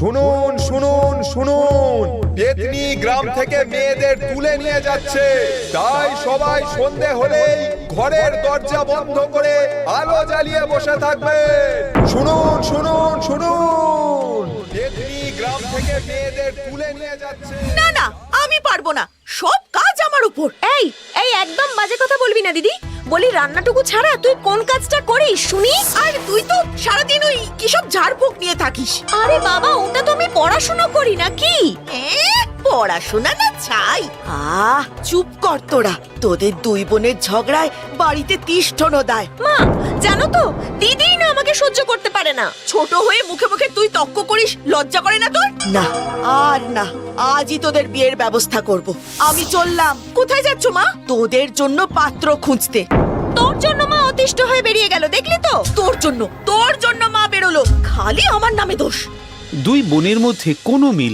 শুনুন শুনুন শুনুন, পেতনি গ্রাম থেকে মেয়েদের তুলে নিয়ে যাচ্ছে, তাই সবাই সন্ধে হলেই ঘরের দরজা বন্ধ করে আলো জ্বালিয়ে বসে থাকবে। শুনুন শুনুন শুনুন, পেতনি গ্রাম থেকে মেয়েদের তুলে নিয়ে যাচ্ছে। না না, আমি পারবো না, সব কাজ আমার উপর। এই এই একদম বাজে কথা বলবি না দিদি। বলি রান্নাটুকু ছাড়া তুই কোন কাজটা করিস শুনি? আর তুই তো সারাদিন ওই কিসব ঝাড়ফুঁক নিয়ে থাকিস। আরে বাবা, ওটা তো আমি পড়াশোনা করি নাকি? পড়াশোনা না ছাই। চুপ কর তোরা, তোদের দুই বোনের ঝগড়ায় বাড়িতে তিষ্ঠনো দায়। মা জানো তো, দিদি না আমাকে সহ্য করতে পারে না। ছোট হয়ে মুখে মুখে তুই তক্ক করিস, লজ্জা করে না তোর? না আর না, আজই তোদের বিয়ের ব্যবস্থা করব। আমি চললাম। কোথায় যাচ্ছ মা? তোদের জন্য পাত্র খুঁজতে। তোর জন্য মা অতিষ্ঠ হয়ে বেরিয়ে গেল, দেখলি তো? তোর জন্য মা বেরোলো, খালি আমার নামে দোষ। দুই বোনের মধ্যে কোনো মিল